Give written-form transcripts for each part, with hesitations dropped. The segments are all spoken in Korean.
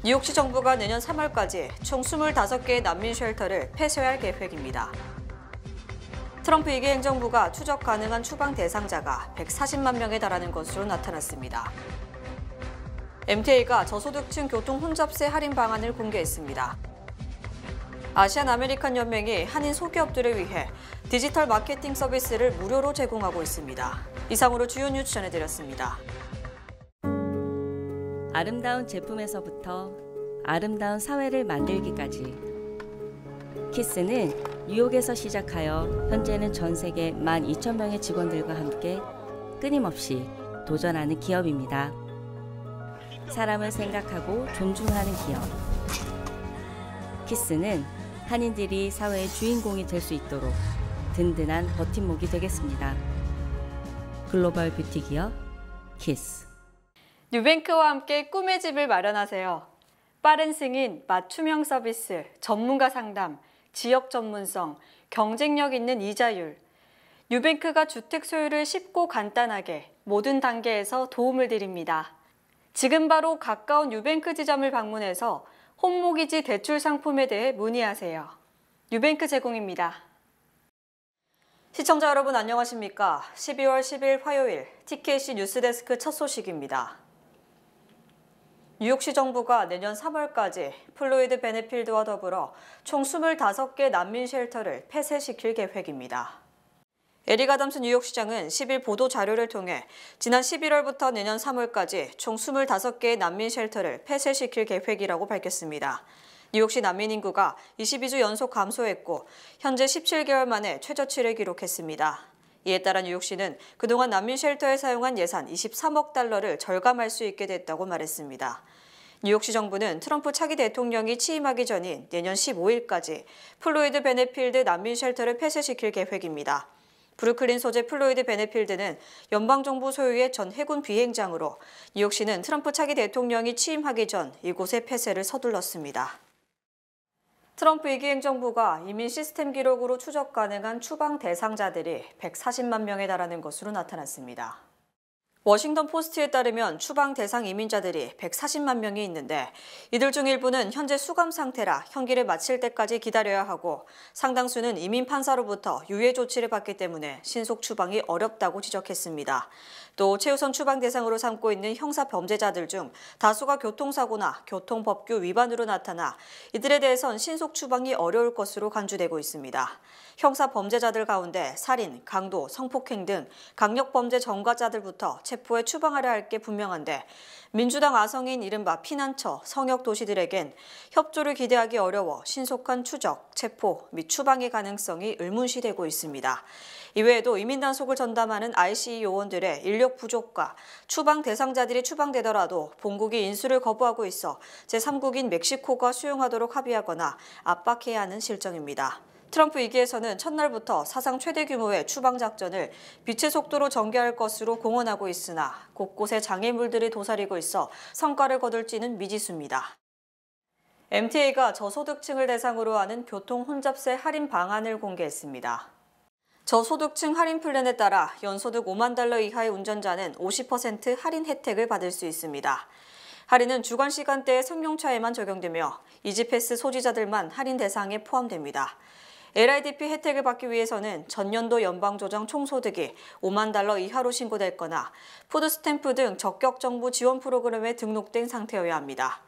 뉴욕시 정부가 내년 3월까지 총 25개의 난민 쉘터를 폐쇄할 계획입니다. 트럼프 2기 행정부가 추적 가능한 추방 대상자가 140만 명에 달하는 것으로 나타났습니다. MTA가 저소득층 교통 혼잡세 할인 방안을 공개했습니다. 아시안 아메리칸 연맹이 한인 소기업들을 위해 디지털 마케팅 서비스를 무료로 제공하고 있습니다. 이상으로 주요 뉴스 전해드렸습니다. 아름다운 제품에서부터 아름다운 사회를 만들기까지 키스는 뉴욕에서 시작하여 현재는 전 세계 12,000명의 직원들과 함께 끊임없이 도전하는 기업입니다. 사람을 생각하고 존중하는 기업. 키스는 한인들이 사회의 주인공이 될 수 있도록 든든한 버팀목이 되겠습니다. 글로벌 뷰티 기업 키스. 뉴뱅크와 함께 꿈의 집을 마련하세요. 빠른 승인, 맞춤형 서비스, 전문가 상담, 지역 전문성, 경쟁력 있는 이자율. 뉴뱅크가 주택 소유를 쉽고 간단하게 모든 단계에서 도움을 드립니다. 지금 바로 가까운 뉴뱅크 지점을 방문해서 홈모기지 대출 상품에 대해 문의하세요. 뉴뱅크 제공입니다. 시청자 여러분 안녕하십니까? 12월 10일 화요일 TKC 뉴스데스크 첫 소식입니다. 뉴욕시 정부가 내년 3월까지 플로이드 베네필드와 더불어 총 25개 난민 쉘터를 폐쇄시킬 계획입니다. 에릭 아담스 뉴욕시장은 10일 보도 자료를 통해 지난 11월부터 내년 3월까지 총 25개의 난민 쉘터를 폐쇄시킬 계획이라고 밝혔습니다. 뉴욕시 난민 인구가 22주 연속 감소했고 현재 17개월 만에 최저치를 기록했습니다. 이에 따라 뉴욕시는 그동안 난민 쉘터에 사용한 예산 23억 달러를 절감할 수 있게 됐다고 말했습니다. 뉴욕시 정부는 트럼프 차기 대통령이 취임하기 전인 내년 15일까지 플로이드 베네필드 난민 쉘터를 폐쇄시킬 계획입니다. 브루클린 소재 플로이드 베네필드는 연방정부 소유의 전 해군 비행장으로 뉴욕시는 트럼프 차기 대통령이 취임하기 전 이곳의 폐쇄를 서둘렀습니다. 트럼프 2기 행정부가 이민 시스템 기록으로 추적 가능한 추방 대상자들이 140만 명에 달하는 것으로 나타났습니다. 워싱턴 포스트에 따르면 추방 대상 이민자들이 140만 명이 있는데 이들 중 일부는 현재 수감 상태라 형기를 마칠 때까지 기다려야 하고 상당수는 이민 판사로부터 유예 조치를 받기 때문에 신속 추방이 어렵다고 지적했습니다. 또 최우선 추방 대상으로 삼고 있는 형사 범죄자들 중 다수가 교통사고나 교통법규 위반으로 나타나 이들에 대해선 신속 추방이 어려울 것으로 간주되고 있습니다. 형사 범죄자들 가운데 살인, 강도, 성폭행 등 강력범죄 전과자들부터 체포해 추방하려 할 게 분명한데 민주당 아성인 이른바 피난처, 성역도시들에겐 협조를 기대하기 어려워 신속한 추적, 체포 및 추방의 가능성이 의문시되고 있습니다. 이외에도 이민 단속을 전담하는 ICE 요원들의 인력 부족과 추방 대상자들이 추방되더라도 본국이 인수를 거부하고 있어 제3국인 멕시코가 수용하도록 합의하거나 압박해야 하는 실정입니다. 트럼프 2기에서는 첫날부터 사상 최대 규모의 추방 작전을 빛의 속도로 전개할 것으로 공언하고 있으나 곳곳에 장애물들이 도사리고 있어 성과를 거둘지는 미지수입니다. MTA가 저소득층을 대상으로 하는 교통 혼잡세 할인 방안을 공개했습니다. 저소득층 할인 플랜에 따라 연소득 5만 달러 이하의 운전자는 50% 할인 혜택을 받을 수 있습니다. 할인은 주간 시간대의 승용차에만 적용되며 이지패스 소지자들만 할인 대상에 포함됩니다. LIDP 혜택을 받기 위해서는 전년도 연방조정 총소득이 5만 달러 이하로 신고됐거나 푸드스탬프 등 적격정부 지원 프로그램에 등록된 상태여야 합니다.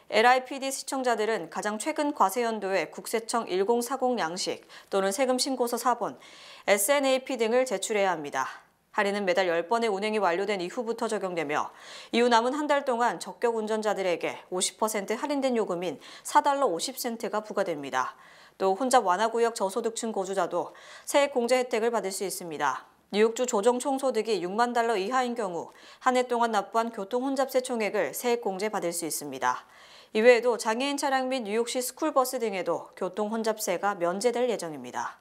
LIPD 시청자들은 가장 최근 과세연도에 국세청 1040 양식 또는 세금 신고서 사본, SNAP 등을 제출해야 합니다. 할인은 매달 10번의 운행이 완료된 이후부터 적용되며 이후 남은 한 달 동안 적격 운전자들에게 50% 할인된 요금인 4달러 50센트가 부과됩니다. 또 혼잡 완화구역 저소득층 거주자도 세액 공제 혜택을 받을 수 있습니다. 뉴욕주 조정 총소득이 6만 달러 이하인 경우 한 해 동안 납부한 교통 혼잡세 총액을 세액 공제 받을 수 있습니다. 이외에도 장애인 차량 및 뉴욕시 스쿨버스 등에도 교통 혼잡세가 면제될 예정입니다.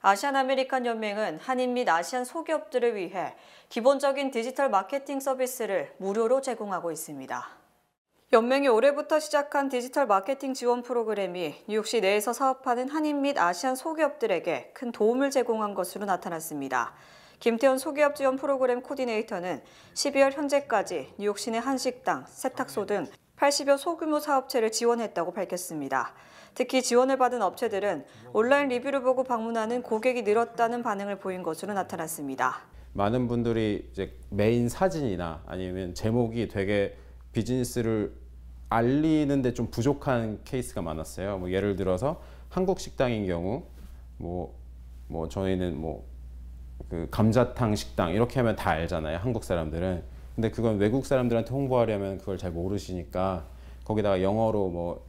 아시안 아메리칸 연맹은 한인 및 아시안 소기업들을 위해 기본적인 디지털 마케팅 서비스를 무료로 제공하고 있습니다. 연맹이 올해부터 시작한 디지털 마케팅 지원 프로그램이 뉴욕시 내에서 사업하는 한인 및 아시안 소기업들에게 큰 도움을 제공한 것으로 나타났습니다. 김태현 소기업 지원 프로그램 코디네이터는 12월 현재까지 뉴욕 시내 한식당, 세탁소 등 80여 소규모 사업체를 지원했다고 밝혔습니다. 특히 지원을 받은 업체들은 온라인 리뷰를 보고 방문하는 고객이 늘었다는 반응을 보인 것으로 나타났습니다. 많은 분들이 이제 메인 사진이나 아니면 제목이 되게 비즈니스를 알리는데 좀 부족한 케이스가 많았어요. 뭐 예를 들어서 한국 식당인 경우 뭐 저희는 그 감자탕 식당 이렇게 하면 다 알잖아요, 한국 사람들은. 근데 그건 외국 사람들한테 홍보하려면 그걸 잘 모르시니까 거기다가 영어로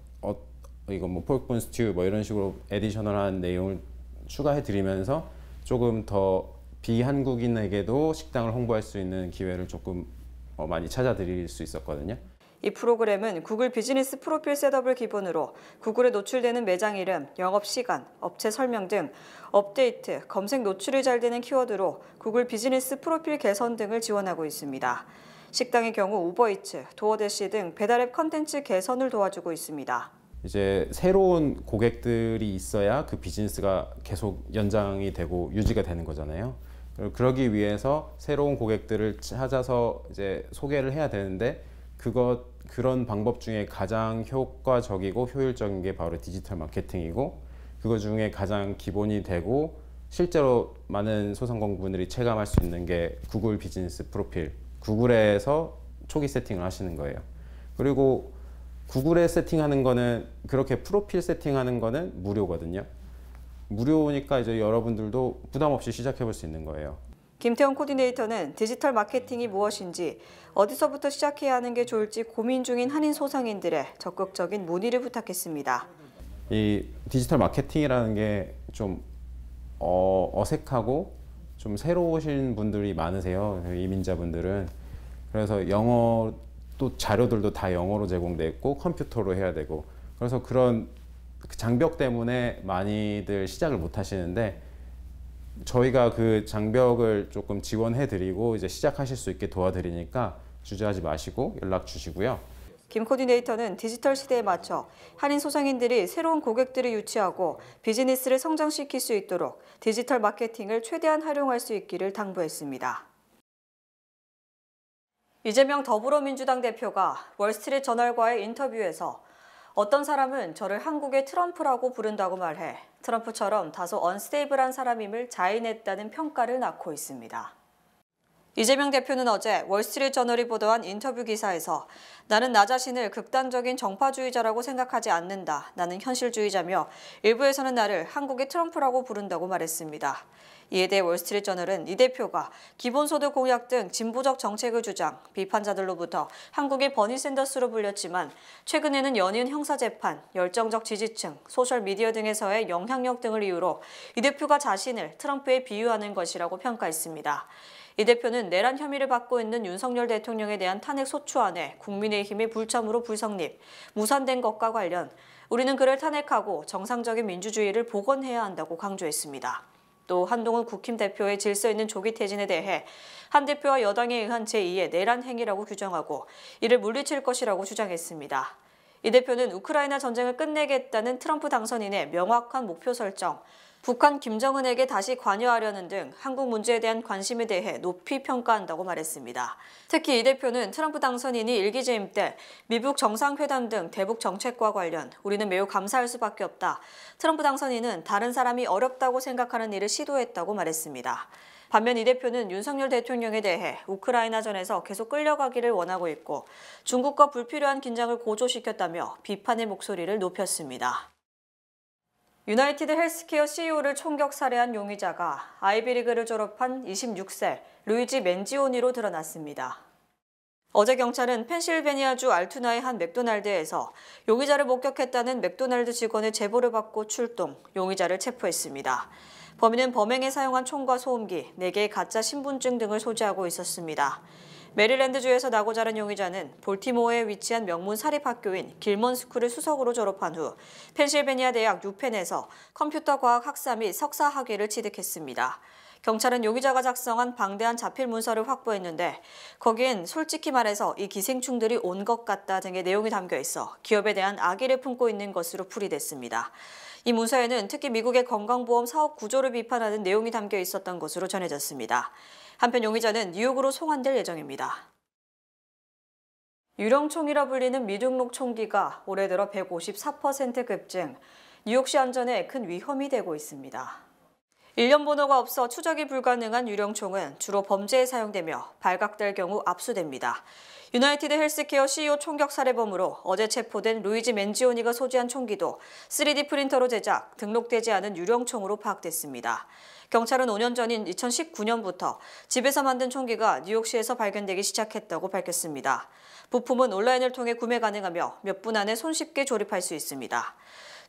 이거 포크본 스튜 이런 식으로 에디셔널한 내용을 추가해 드리면서 조금 더 비한국인에게도 식당을 홍보할 수 있는 기회를 조금 많이 찾아 드릴 수 있었거든요. 이 프로그램은 구글 비즈니스 프로필 셋업을 기본으로 구글에 노출되는 매장 이름, 영업 시간, 업체 설명 등 업데이트, 검색 노출이 잘 되는 키워드로 구글 비즈니스 프로필 개선 등을 지원하고 있습니다. 식당의 경우 우버이츠, 도어대시 등 배달앱 컨텐츠 개선을 도와주고 있습니다. 이제 새로운 고객들이 있어야 그 비즈니스가 계속 연장이 되고 유지가 되는 거잖아요. 그러기 위해서 새로운 고객들을 찾아서 이제 소개를 해야 되는데 그런 방법 중에 가장 효과적이고 효율적인 게 바로 디지털 마케팅이고, 그거 중에 가장 기본이 되고 실제로 많은 소상공인분들이 체감할 수 있는 게 구글 비즈니스 프로필, 구글에서 초기 세팅을 하시는 거예요. 그리고 구글에 세팅하는 거는, 그렇게 프로필 세팅하는 거는 무료거든요. 무료니까 이제 여러분들도 부담 없이 시작해 볼 수 있는 거예요. 김태원 코디네이터는 디지털 마케팅이 무엇인지, 어디서부터 시작해야 하는 게 좋을지 고민 중인 한인 소상인들의 적극적인 문의를 부탁했습니다. 이 디지털 마케팅이라는 게 좀 어색하고 좀 새로우신 분들이 많으세요, 이민자분들은. 그래서 영어 또 자료들도 다 영어로 제공돼 있고 컴퓨터로 해야 되고, 그래서 그런 장벽 때문에 많이들 시작을 못 하시는데, 저희가 그 장벽을 조금 지원해 드리고 이제 시작하실 수 있게 도와드리니까 주저하지 마시고 연락 주시고요. 김 코디네이터는 디지털 시대에 맞춰 한인 소상인들이 새로운 고객들을 유치하고 비즈니스를 성장시킬 수 있도록 디지털 마케팅을 최대한 활용할 수 있기를 당부했습니다. 이재명 더불어민주당 대표가 월스트리트 저널과의 인터뷰에서 어떤 사람은 저를 한국의 트럼프라고 부른다고 말해 트럼프처럼 다소 언스테이블한 사람임을 자인했다는 평가를 낳고 있습니다. 이재명 대표는 어제 월스트리트 저널이 보도한 인터뷰 기사에서 나는 나 자신을 극단적인 정파주의자라고 생각하지 않는다. 나는 현실주의자며 일부에서는 나를 한국의 트럼프라고 부른다고 말했습니다. 이에 대해 월스트리트 저널은 이 대표가 기본소득 공약 등 진보적 정책을 주장, 비판자들로부터 한국의 버니 샌더스로 불렸지만 최근에는 연이은 형사재판, 열정적 지지층, 소셜미디어 등에서의 영향력 등을 이유로 이 대표가 자신을 트럼프에 비유하는 것이라고 평가했습니다. 이 대표는 내란 혐의를 받고 있는 윤석열 대통령에 대한 탄핵 소추안에 국민의힘의 불참으로 불성립, 무산된 것과 관련 우리는 그를 탄핵하고 정상적인 민주주의를 복원해야 한다고 강조했습니다. 또 한동훈 국힘 대표의 질서 있는 조기 퇴진에 대해 한 대표와 여당에 의한 제2의 내란 행위라고 규정하고 이를 물리칠 것이라고 주장했습니다. 이 대표는 우크라이나 전쟁을 끝내겠다는 트럼프 당선인의 명확한 목표 설정, 북한 김정은에게 다시 관여하려는 등 한국 문제에 대한 관심에 대해 높이 평가한다고 말했습니다. 특히 이 대표는 트럼프 당선인이 일기 재임 때 미북 정상회담 등 대북 정책과 관련 우리는 매우 감사할 수밖에 없다. 트럼프 당선인은 다른 사람이 어렵다고 생각하는 일을 시도했다고 말했습니다. 반면 이 대표는 윤석열 대통령에 대해 우크라이나전에서 계속 끌려가기를 원하고 있고 중국과 불필요한 긴장을 고조시켰다며 비판의 목소리를 높였습니다. 유나이티드 헬스케어 CEO를 총격 살해한 용의자가 아이비리그를 졸업한 26세 루이지 맨지오니로 드러났습니다. 어제 경찰은 펜실베니아주 알투나의 한 맥도날드에서 용의자를 목격했다는 맥도날드 직원의 제보를 받고 출동, 용의자를 체포했습니다. 범인은 범행에 사용한 총과 소음기, 4개의 가짜 신분증 등을 소지하고 있었습니다. 메릴랜드주에서 나고 자란 용의자는 볼티모어에 위치한 명문 사립학교인 길먼스쿨을 수석으로 졸업한 후 펜실베니아 대학 유펜에서 컴퓨터 과학 학사 및 석사 학위를 취득했습니다. 경찰은 용의자가 작성한 방대한 자필 문서를 확보했는데 거기엔 솔직히 말해서 이 기생충들이 온 것 같다 등의 내용이 담겨 있어 기업에 대한 악의를 품고 있는 것으로 풀이됐습니다. 이 문서에는 특히 미국의 건강보험 사업 구조를 비판하는 내용이 담겨 있었던 것으로 전해졌습니다. 한편 용의자는 뉴욕으로 송환될 예정입니다. 유령총이라 불리는 미등록 총기가 올해 들어 154% 급증, 뉴욕시 안전에 큰 위험이 되고 있습니다. 일련 번호가 없어 추적이 불가능한 유령총은 주로 범죄에 사용되며 발각될 경우 압수됩니다. 유나이티드 헬스케어 CEO 총격 살해범으로 어제 체포된 루이지 맨지오니가 소지한 총기도 3D 프린터로 제작, 등록되지 않은 유령총으로 파악됐습니다. 경찰은 5년 전인 2019년부터 집에서 만든 총기가 뉴욕시에서 발견되기 시작했다고 밝혔습니다. 부품은 온라인을 통해 구매 가능하며 몇 분 안에 손쉽게 조립할 수 있습니다.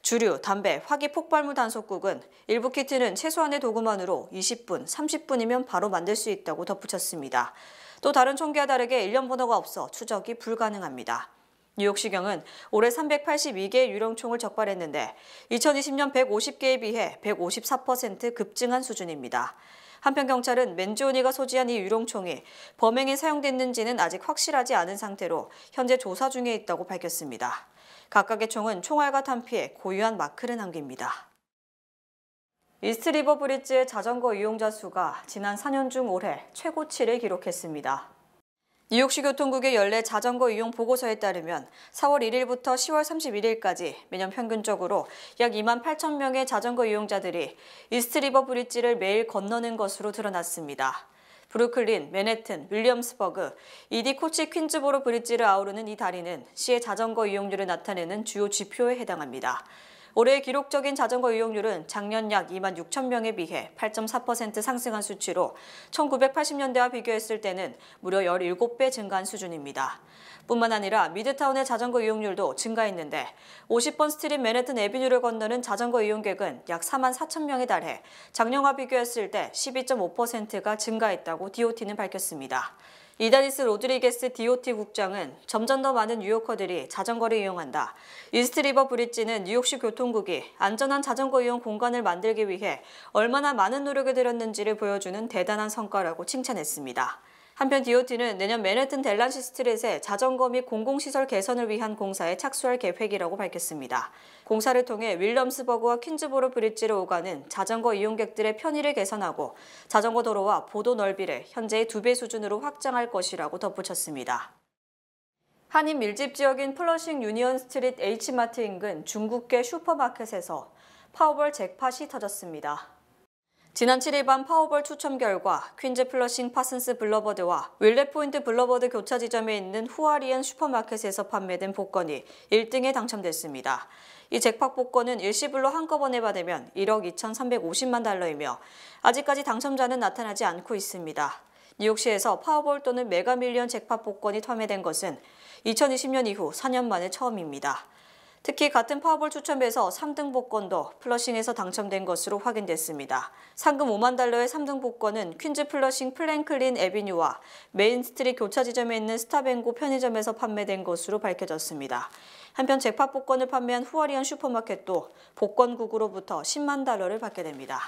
주류, 담배, 화기 폭발물 단속국은 일부 키트는 최소한의 도구만으로 20분, 30분이면 바로 만들 수 있다고 덧붙였습니다. 또 다른 총기와 다르게 일련 번호가 없어 추적이 불가능합니다. 뉴욕시경은 올해 382개의 유령총을 적발했는데 2020년 150개에 비해 154% 급증한 수준입니다. 한편 경찰은 맨지오니가 소지한 이 유령총이 범행에 사용됐는지는 아직 확실하지 않은 상태로 현재 조사 중에 있다고 밝혔습니다. 각각의 총은 총알과 탄피에 고유한 마크를 남깁니다. 이스트리버 브릿지의 자전거 이용자 수가 지난 4년 중 올해 최고치를 기록했습니다. 뉴욕시 교통국의 연례 자전거 이용 보고서에 따르면 4월 1일부터 10월 31일까지 매년 평균적으로 약 2만 8천 명의 자전거 이용자들이 이스트리버 브릿지를 매일 건너는 것으로 드러났습니다. 브루클린, 맨해튼, 윌리엄스버그, 이디 코치 퀸즈보로 브릿지를 아우르는 이 다리는 시의 자전거 이용률을 나타내는 주요 지표에 해당합니다. 올해의 기록적인 자전거 이용률은 작년 약 2만 6천 명에 비해 8.4% 상승한 수치로 1980년대와 비교했을 때는 무려 17배 증가한 수준입니다. 뿐만 아니라 미드타운의 자전거 이용률도 증가했는데 50번 스트릿 맨해튼 애비뉴를 건너는 자전거 이용객은 약 4만 4천 명에 달해 작년과 비교했을 때 12.5%가 증가했다고 DOT는 밝혔습니다. 이다니스 로드리게스 DOT 국장은 점점 더 많은 뉴요커들이 자전거를 이용한다. 이스트리버 브릿지는 뉴욕시 교통국이 안전한 자전거 이용 공간을 만들기 위해 얼마나 많은 노력을 들였는지를 보여주는 대단한 성과라고 칭찬했습니다. 한편 DOT는 내년 맨해튼 델란시 스트릿의 자전거 및 공공시설 개선을 위한 공사에 착수할 계획이라고 밝혔습니다. 공사를 통해 윌리엄스버그와 퀸즈보로 브릿지를 오가는 자전거 이용객들의 편의를 개선하고 자전거 도로와 보도 넓이를 현재의 2배 수준으로 확장할 것이라고 덧붙였습니다. 한인 밀집 지역인 플러싱 유니언 스트릿 H마트 인근 중국계 슈퍼마켓에서 파워볼 잭팟이 터졌습니다. 지난 7일 밤 파워볼 추첨 결과 퀸즈 플러싱 파슨스 블러버드와 윌레포인트 블러버드 교차 지점에 있는 후아리엔 슈퍼마켓에서 판매된 복권이 1등에 당첨됐습니다. 이 잭팟 복권은 일시불로 한꺼번에 받으면 1억 2,350만 달러이며 아직까지 당첨자는 나타나지 않고 있습니다. 뉴욕시에서 파워볼 또는 메가밀리언 잭팟 복권이 판매된 것은 2020년 이후 4년 만에 처음입니다. 특히 같은 파워볼 추첨에서 3등 복권도 플러싱에서 당첨된 것으로 확인됐습니다. 상금 5만 달러의 3등 복권은 퀸즈 플러싱 플랭클린 애비뉴와 메인 스트릿 교차 지점에 있는 스타뱅고 편의점에서 판매된 것으로 밝혀졌습니다. 한편 잭팟 복권을 판매한 후아리언 슈퍼마켓도 복권국으로부터 10만 달러를 받게 됩니다.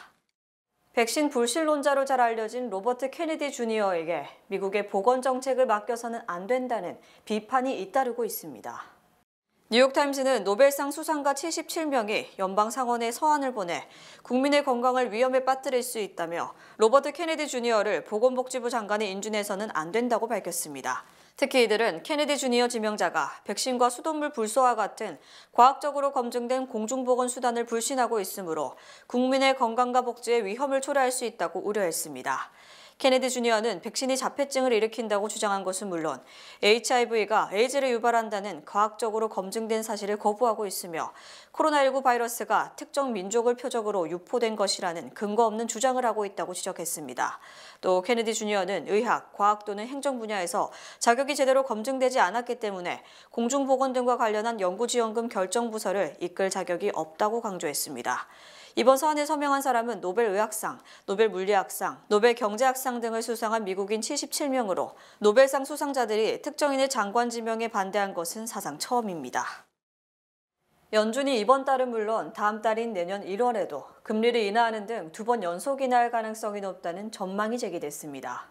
백신 불신론자로 잘 알려진 로버트 케네디 주니어에게 미국의 보건 정책을 맡겨서는 안 된다는 비판이 잇따르고 있습니다. 뉴욕타임스는 노벨상 수상가 77명이 연방 상원에 서한을 보내 국민의 건강을 위험에 빠뜨릴 수 있다며 로버트 케네디 주니어를 보건복지부 장관에 인준해서는 안 된다고 밝혔습니다. 특히 이들은 케네디 주니어 지명자가 백신과 수돗물 불소와 같은 과학적으로 검증된 공중보건 수단을 불신하고 있으므로 국민의 건강과 복지에 위험을 초래할 수 있다고 우려했습니다. 케네디 주니어는 백신이 자폐증을 일으킨다고 주장한 것은 물론 HIV가 에이즈를 유발한다는 과학적으로 검증된 사실을 거부하고 있으며 코로나19 바이러스가 특정 민족을 표적으로 유포된 것이라는 근거 없는 주장을 하고 있다고 지적했습니다. 또 케네디 주니어는 의학, 과학 또는 행정 분야에서 자격이 제대로 검증되지 않았기 때문에 공중보건 등과 관련한 연구지원금 결정부서를 이끌 자격이 없다고 강조했습니다. 이번 서한에 서명한 사람은 노벨 의학상, 노벨 물리학상, 노벨 경제학상 등을 수상한 미국인 77명으로 노벨상 수상자들이 특정인의 장관 지명에 반대한 것은 사상 처음입니다. 연준이 이번 달은 물론 다음 달인 내년 1월에도 금리를 인하하는 등 2번 연속 인하할 가능성이 높다는 전망이 제기됐습니다.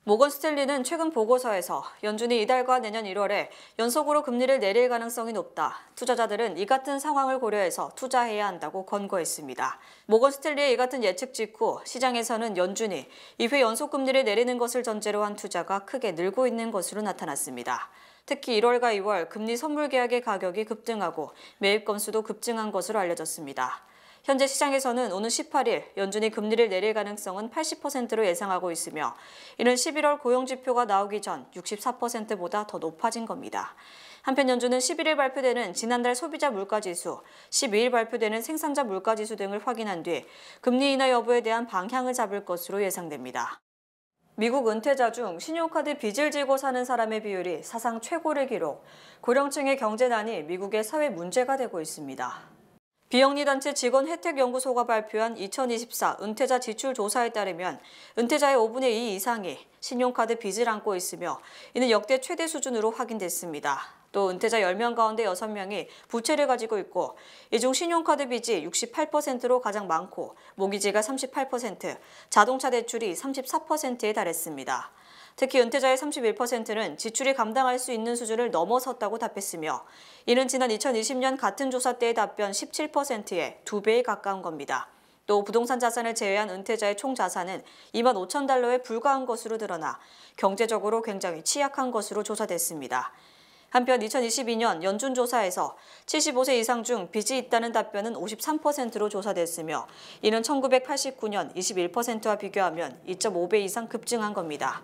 모건 스탠리는 최근 보고서에서 연준이 이달과 내년 1월에 연속으로 금리를 내릴 가능성이 높다. 투자자들은 이 같은 상황을 고려해서 투자해야 한다고 권고했습니다. 모건 스탠리의 이 같은 예측 직후 시장에서는 연준이 2회 연속 금리를 내리는 것을 전제로 한 투자가 크게 늘고 있는 것으로 나타났습니다. 특히 1월과 2월 금리 선물 계약의 가격이 급등하고 매입 건수도 급증한 것으로 알려졌습니다. 현재 시장에서는 오는 18일 연준이 금리를 내릴 가능성은 80%로 예상하고 있으며 이는 11월 고용지표가 나오기 전 64%보다 더 높아진 겁니다. 한편 연준은 11일 발표되는 지난달 소비자 물가지수, 12일 발표되는 생산자 물가지수 등을 확인한 뒤 금리 인하 여부에 대한 방향을 잡을 것으로 예상됩니다. 미국 은퇴자 중 신용카드 빚을 지고 사는 사람의 비율이 사상 최고를 기록, 고령층의 경제난이 미국의 사회 문제가 되고 있습니다. 비영리단체 직원혜택연구소가 발표한 2024 은퇴자 지출 조사에 따르면 은퇴자의 5분의 2 이상이 신용카드 빚을 안고 있으며 이는 역대 최대 수준으로 확인됐습니다. 또 은퇴자 10명 가운데 6명이 부채를 가지고 있고 이 중 신용카드 빚이 68%로 가장 많고 모기지가 38%, 자동차 대출이 34%에 달했습니다. 특히 은퇴자의 31%는 지출이 감당할 수 있는 수준을 넘어섰다고 답했으며 이는 지난 2020년 같은 조사 때의 답변 17%의 2배에 가까운 겁니다. 또 부동산 자산을 제외한 은퇴자의 총 자산은 2만 5천 달러에 불과한 것으로 드러나 경제적으로 굉장히 취약한 것으로 조사됐습니다. 한편 2022년 연준 조사에서 75세 이상 중 빚이 있다는 답변은 53%로 조사됐으며 이는 1989년 21%와 비교하면 2.5배 이상 급증한 겁니다.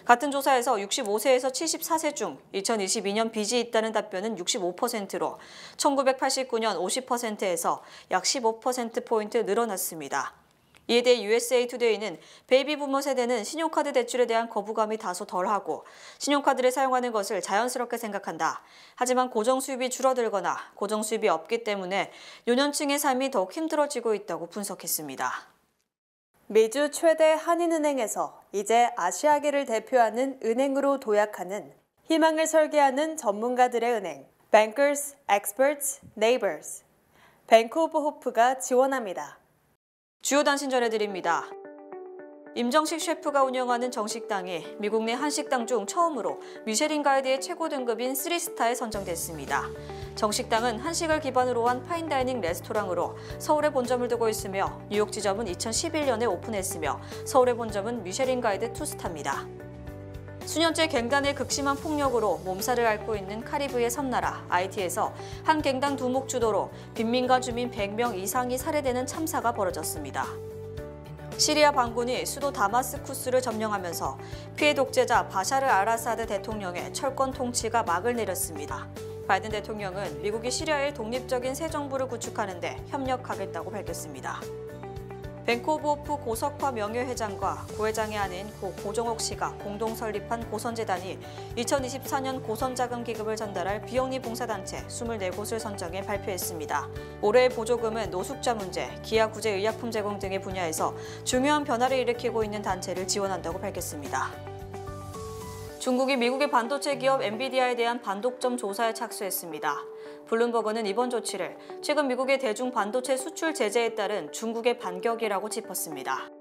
같은 조사에서 65세에서 74세 중 2022년 빚이 있다는 답변은 65%로 1989년 50%에서 약 15%포인트 늘어났습니다. 이에 대해 USA 투데이는 베이비 부머 세대는 신용카드 대출에 대한 거부감이 다소 덜하고 신용카드를 사용하는 것을 자연스럽게 생각한다. 하지만 고정수입이 줄어들거나 고정수입이 없기 때문에 노년층의 삶이 더욱 힘들어지고 있다고 분석했습니다. 미주 최대 한인은행에서 이제 아시아계를 대표하는 은행으로 도약하는 희망을 설계하는 전문가들의 은행 Bankers, Experts, Neighbors 뱅크 오브 호프가 지원합니다. 주요 단신 전해드립니다. 임정식 셰프가 운영하는 정식당이 미국 내 한식당 중 처음으로 미쉐린 가이드의 최고 등급인 3스타에 선정됐습니다. 정식당은 한식을 기반으로 한 파인다이닝 레스토랑으로 서울에 본점을 두고 있으며 뉴욕 지점은 2011년에 오픈했으며 서울의 본점은 미쉐린 가이드 2스타입니다. 수년째 갱단의 극심한 폭력으로 몸살을 앓고 있는 카리브해 섬나라 아이티에서 한 갱단 두목 주도로 빈민가 주민 100명 이상이 살해되는 참사가 벌어졌습니다. 시리아 반군이 수도 다마스쿠스를 점령하면서 피해 독재자 바샤르 알아사드 대통령의 철권 통치가 막을 내렸습니다. 바이든 대통령은 미국이 시리아의 독립적인 새 정부를 구축하는 데 협력하겠다고 밝혔습니다. 뱅크 오브 호프 고석화 명예회장과 고회장의 아내인 고 고종옥 씨가 공동 설립한 고선재단이 2024년 고선자금 기금을 전달할 비영리 봉사단체 24곳을 선정해 발표했습니다. 올해의 보조금은 노숙자 문제, 기아 구제 의약품 제공 등의 분야에서 중요한 변화를 일으키고 있는 단체를 지원한다고 밝혔습니다. 중국이 미국의 반도체 기업 엔비디아에 대한 반독점 조사에 착수했습니다. 블룸버그는 이번 조치를 최근 미국의 대중 반도체 수출 제재에 따른 중국의 반격이라고 짚었습니다.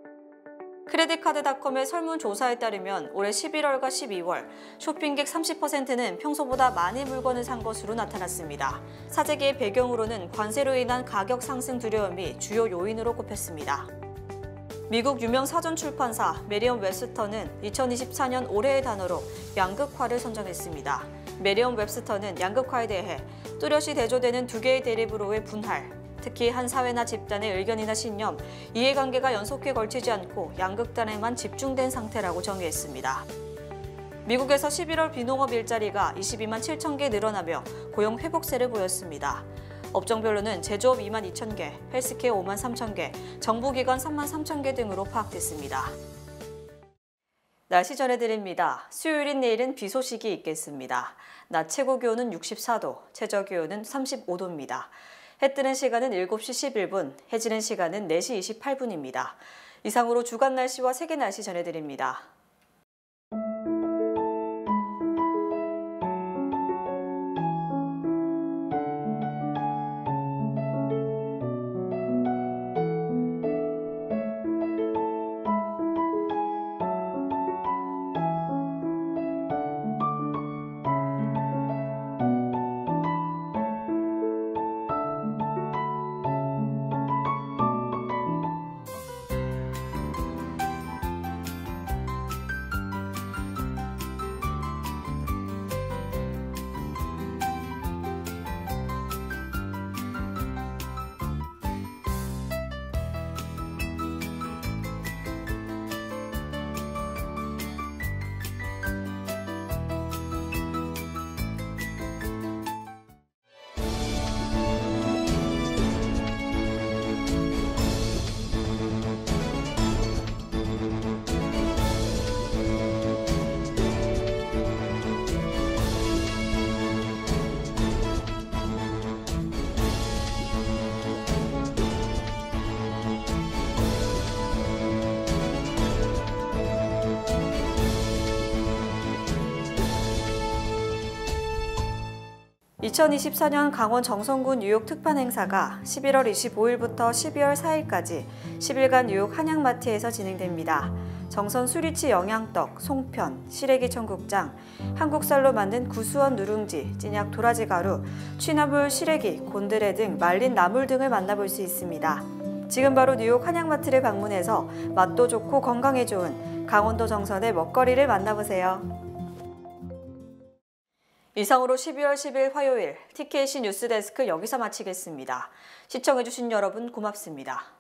크레딧카드닷컴의 설문조사에 따르면 올해 11월과 12월 쇼핑객 30%는 평소보다 많이 물건을 산 것으로 나타났습니다. 사재기의 배경으로는 관세로 인한 가격 상승 두려움이 주요 요인으로 꼽혔습니다. 미국 유명 사전 출판사 메리엄 웹스터는 2024년 올해의 단어로 양극화를 선정했습니다. 메리엄 웹스터는 양극화에 대해 뚜렷이 대조되는 두 개의 대립으로의 분할, 특히 한 사회나 집단의 의견이나 신념, 이해관계가 연속해 걸치지 않고 양극단에만 집중된 상태라고 정의했습니다. 미국에서 11월 비농업 일자리가 22만 7천 개 늘어나며 고용 회복세를 보였습니다. 업종별로는 제조업 2만 2천 개, 헬스케어 5만 3천 개, 정부기관 3만 3천 개 등으로 파악됐습니다. 날씨 전해드립니다. 수요일인 내일은 비 소식이 있겠습니다. 낮 최고 기온은 64도, 최저 기온은 35도입니다. 해 뜨는 시간은 7시 11분, 해지는 시간은 4시 28분입니다. 이상으로 주간 날씨와 세계 날씨 전해드립니다. 2024년 강원 정선군 뉴욕 특판 행사가 11월 25일부터 12월 4일까지 10일간 뉴욕 한양마트에서 진행됩니다. 정선 수리치 영양떡, 송편, 시래기 청국장, 한국쌀로 만든 구수원 누룽지, 찐약 도라지 가루, 취나물, 시래기, 곤드레 등 말린 나물 등을 만나볼 수 있습니다. 지금 바로 뉴욕 한양마트를 방문해서 맛도 좋고 건강에 좋은 강원도 정선의 먹거리를 만나보세요. 이상으로 12월 10일 화요일 TKC 뉴스데스크 여기서 마치겠습니다. 시청해주신 여러분 고맙습니다.